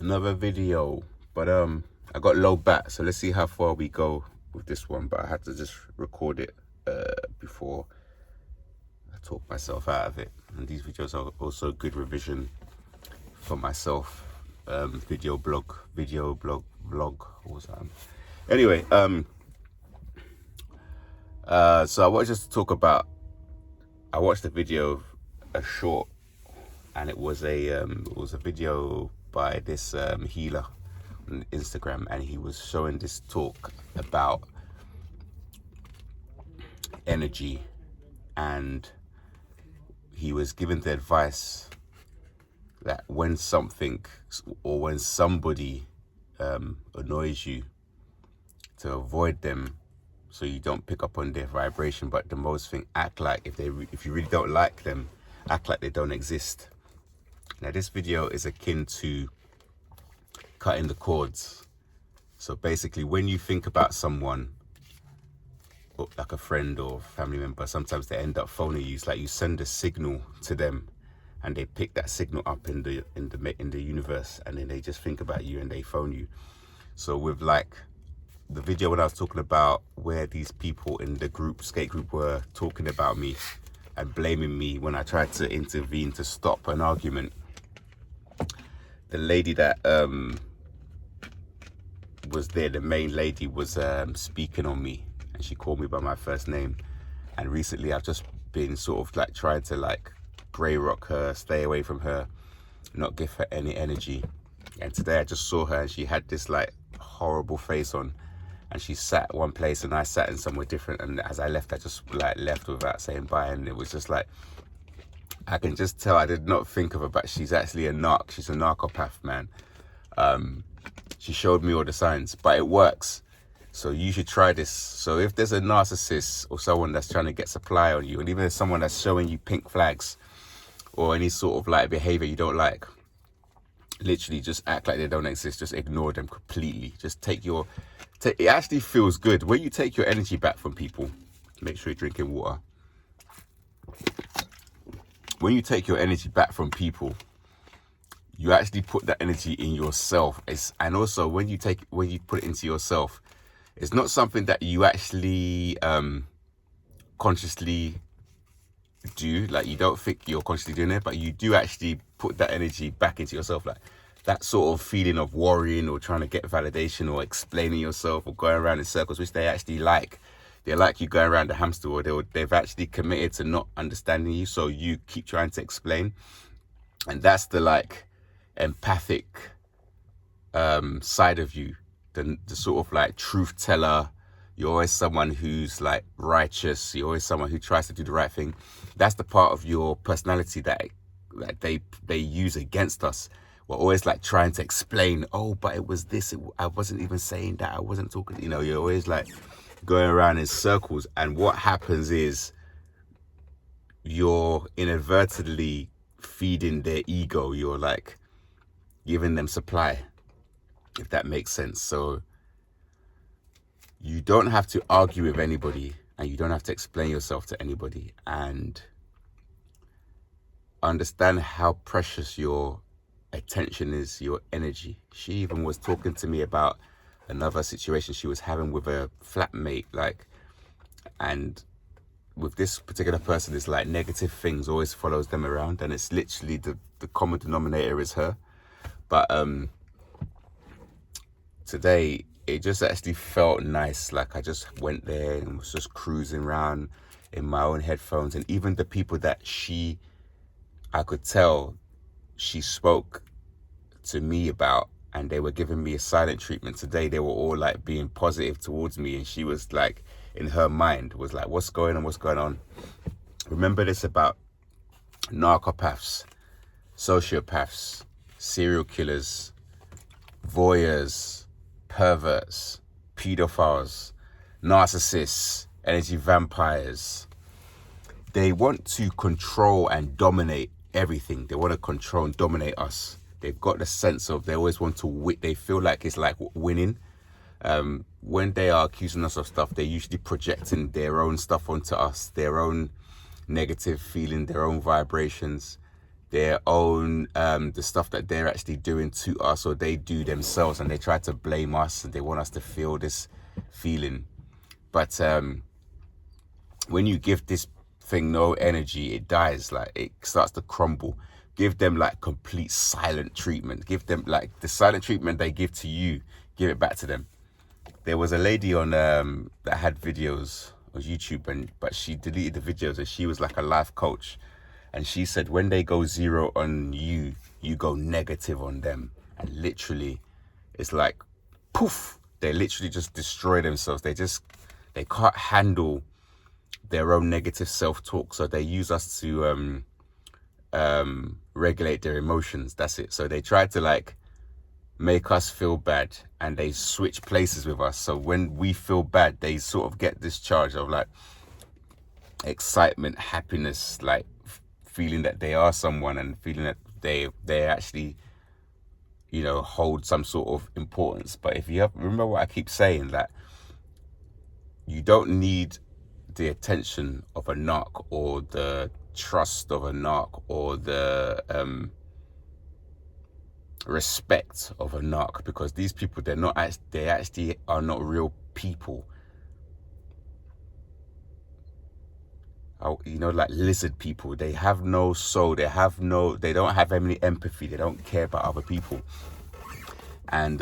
another video. But I got low bat, so let's see how far we go with this one. But I had to just record it before I talk myself out of it. And these videos are also good revision for myself. Video blog, vlog, what was that? Anyway, so I wanted just to talk about, I watched a video, a short, and it was a video by this healer on Instagram, and he was showing this talk about energy, and he was giving the advice that when something or when somebody annoys you, to avoid them so you don't pick up on their vibration. But the most thing, act like if you really don't like them, act like they don't exist. Now this video is akin to cutting the cords. So basically, when you think about someone, like a friend or family member, sometimes they end up phoning you. It's like you send a signal to them and they pick that signal up in the universe, and then they just think about you and they phone you. So with like the video when I was talking about where these people in the skate group were talking about me and blaming me when I tried to intervene to stop an argument, the lady that was there, the main lady, was speaking on me, and she called me by my first name. And recently I've just been sort of like trying to like grey rock her, stay away from her, not give her any energy. And today I just saw her and she had this like horrible face on, and she sat one place and I sat in somewhere different, and as I left I just like left without saying bye. And it was just like, I can just tell I did not think of her, but she's actually she's a narcopath, man. She showed me all the signs, but it works. So you should try this. So if there's a narcissist or someone that's trying to get supply on you, and even if someone that's showing you pink flags or any sort of like behavior you don't like, literally just act like they don't exist. Just ignore them completely. Just it actually feels good when you take your energy back from people. Make sure you're drinking water. When you take your energy back from people, you actually put that energy in yourself. And also when you put it into yourself, it's not something that you actually consciously do. Like, you don't think you're consciously doing it, but you do actually put that energy back into yourself. Like that sort of feeling of worrying or trying to get validation or explaining yourself or going around in circles, which they actually like. They're like you going around the hamster wheel. They've actually committed to not understanding you, so you keep trying to explain. And that's the like empathic side of you, the sort of like truth teller. You're always someone who's like righteous. You're always someone who tries to do the right thing. That's the part of your personality that they use against us. We're always like trying to explain, oh, but it was this, I wasn't even saying that, I wasn't talking, you're always like going around in circles. And what happens is you're inadvertently feeding their ego. You're like giving them supply, if that makes sense. So you don't have to argue with anybody, and you don't have to explain yourself to anybody, and understand how precious your attention is, your energy. She even was talking to me about another situation she was having with a flatmate, and with this particular person, it's like negative things always follows them around, and it's literally the common denominator is her. But today it just actually felt nice. Like I just went there and was just cruising around in my own headphones, and even the people that I could tell she spoke to me about, and they were giving me a silent treatment today, they were all like being positive towards me, and she was like, in her mind was like, what's going on? Remember this about narcopaths, sociopaths, serial killers, voyeurs, perverts, pedophiles, narcissists, energy vampires. They want to control and dominate everything. They want to control and dominate us. They've got the sense of, they always want to win. They feel like it's like winning. When they are accusing us of stuff, they're usually projecting their own stuff onto us, their own negative feeling, their own vibrations. their own, the stuff that they're actually doing to us or they do themselves, and they try to blame us and they want us to feel this feeling. But when you give this thing no energy, it dies. Like, it starts to crumble. Give them like complete silent treatment. Give them like the silent treatment they give to you, give it back to them. There was a lady on that had videos on YouTube, but she deleted the videos, and she was like a life coach. And she said when they go zero on you, you go negative on them. And literally, it's like poof, they literally just destroy themselves. They can't handle their own negative self-talk, so they use us to regulate their emotions. That's it. So they try to like make us feel bad, and they switch places with us. So when we feel bad, they sort of get this charge of like excitement, happiness, like feeling that they are someone, and feeling that they actually, you know, hold some sort of importance. But if you have, remember what I keep saying, that you don't need the attention of a narc or the trust of a narc or the respect of a narc, because these people, they actually are not real people. You know, like lizard people, they have no soul, they don't have any empathy, they don't care about other people. And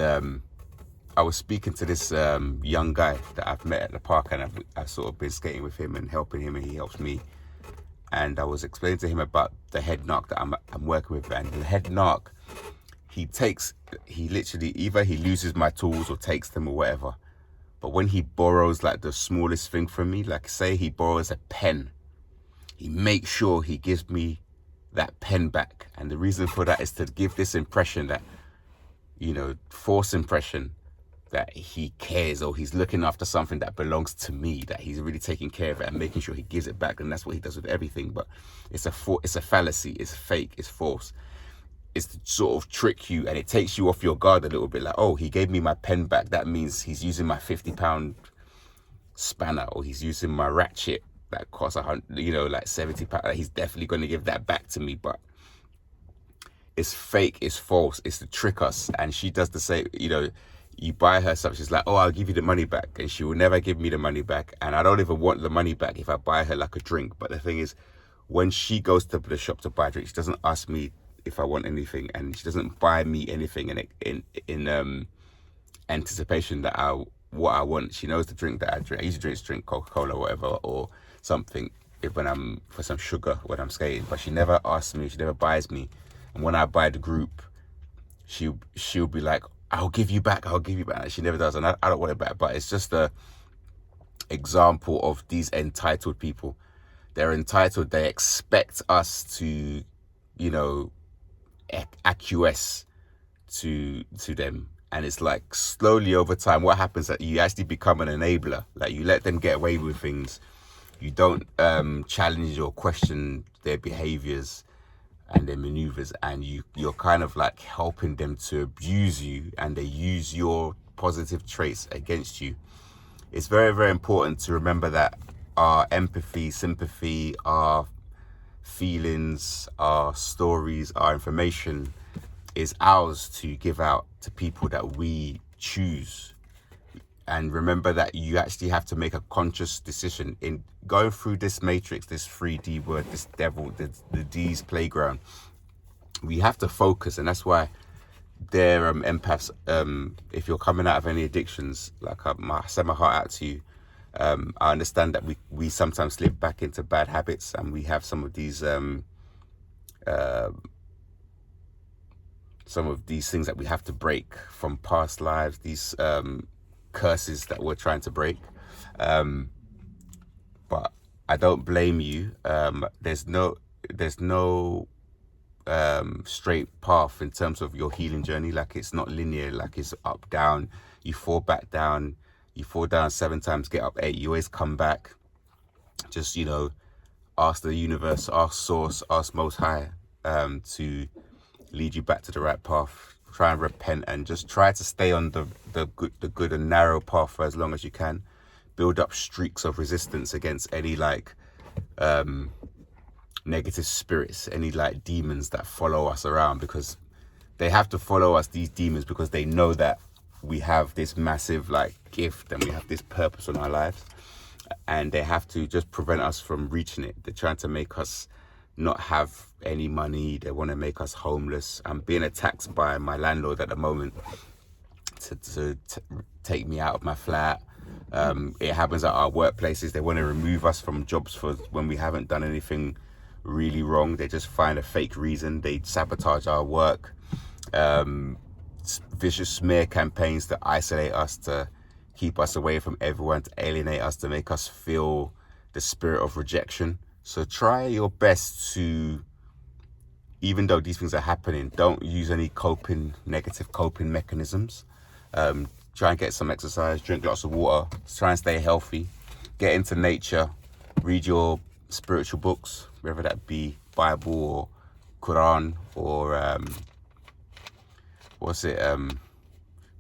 I was speaking to this young guy that I've met at the park, and I've sort of been skating with him and helping him, and he helps me. And I was explaining to him about the head narc that I'm working with. And the head narc, he literally, either he loses my tools or takes them or whatever. But when he borrows like the smallest thing from me, like say he borrows a pen, he makes sure he gives me that pen back. And the reason for that is to give this impression that, you know, false impression that he cares, or he's looking after something that belongs to me, that he's really taking care of it and making sure he gives it back. And that's what he does with everything. But it's a fallacy, it's fake, it's false. It's to sort of trick you, and it takes you off your guard a little bit. Like, oh, he gave me my pen back, that means he's using my £50 spanner, or he's using my ratchet that costs like £70. He's definitely going to give that back to me. But it's fake, it's false, it's to trick us. And she does the same. You know, you buy her something, she's like, oh, I'll give you the money back, and she will never give me the money back. And I don't even want the money back if I buy her like a drink. But the thing is, when she goes to the shop to buy a drink, she doesn't ask me if I want anything, and she doesn't buy me anything in anticipation that what I want. She knows the drink that I drink. I usually drink Coca-Cola or whatever, or something when I'm for some sugar when I'm skating. But she never asks me, she never buys me. And when I buy the group, she'll be like, I'll give you back. And she never does, and I don't want it back. But it's just a example of these entitled people. They're entitled. They expect us to, you know, acquiesce to them. And it's like slowly over time, what happens that you actually become an enabler. Like, you let them get away with things. You don't challenge or question their behaviors and their maneuvers, and you're kind of like helping them to abuse you, and they use your positive traits against you. It's very, very important to remember that our empathy, sympathy, our feelings, our stories, our information is ours to give out to people that we choose. And remember that you actually have to make a conscious decision in going through this matrix, this 3D word, this devil, the D's playground. We have to focus, and that's why they're empaths. If you're coming out of any addictions, like I send my heart out to you. I understand that we sometimes slip back into bad habits, and we have some of these things that we have to break from past lives, these curses that we're trying to break. But I don't blame you. There's no straight path in terms of your healing journey. Like, it's not linear, like it's up, down. You fall back down. You fall down 7 times, get up 8. You always come back. Just, you know, ask the universe, ask source, ask Most High to lead you back to the right path. Try and repent, and just try to stay on the good and narrow path for as long as you can. Build up streaks of resistance against any negative spirits, any like demons that follow us around, because they have to follow us, these demons, because they know that we have this massive like gift and we have this purpose in our lives, and they have to just prevent us from reaching it. They're trying to make us not have any money. They want to make us homeless. I'm being attacked by my landlord at the moment to take me out of my flat. It happens at our workplaces. They want to remove us from jobs for when we haven't done anything really wrong. They just find a fake reason. They sabotage our work. Vicious smear campaigns to isolate us, to keep us away from everyone, to alienate us, to make us feel the spirit of rejection. So try your best to, even though these things are happening, don't use any negative coping mechanisms. Try and get some exercise, drink lots of water, try and stay healthy, get into nature, read your spiritual books, whether that be Bible or Quran or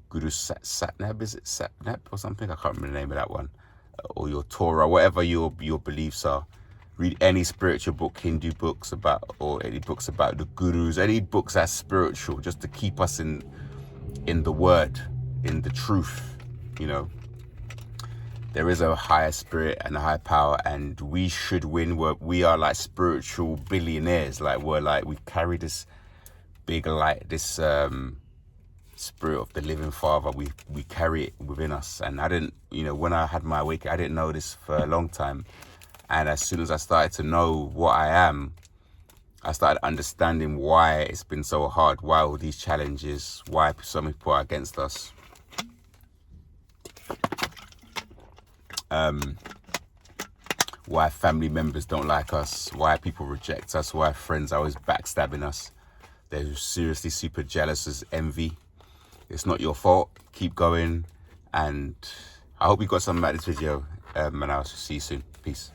Guru Satnab, is it Satnab or something? I can't remember the name of that one. Or your Torah, whatever your beliefs are. Read any spiritual book, Hindu books or any books about the gurus, any books that's spiritual, just to keep us in the word, in the truth. You know, there is a higher spirit and a higher power, and we should win. We are like spiritual billionaires. Like we carry this big light, this spirit of the living Father. We carry it within us. And I didn't, when I had my awakening, I didn't know this for a long time. And as soon as I started to know what I am, I started understanding why it's been so hard, why all these challenges, why so many people are against us. Why family members don't like us, why people reject us, why friends are always backstabbing us. They're seriously super jealous, as envy. It's not your fault. Keep going. And I hope you got something out of this video. And I'll see you soon. Peace.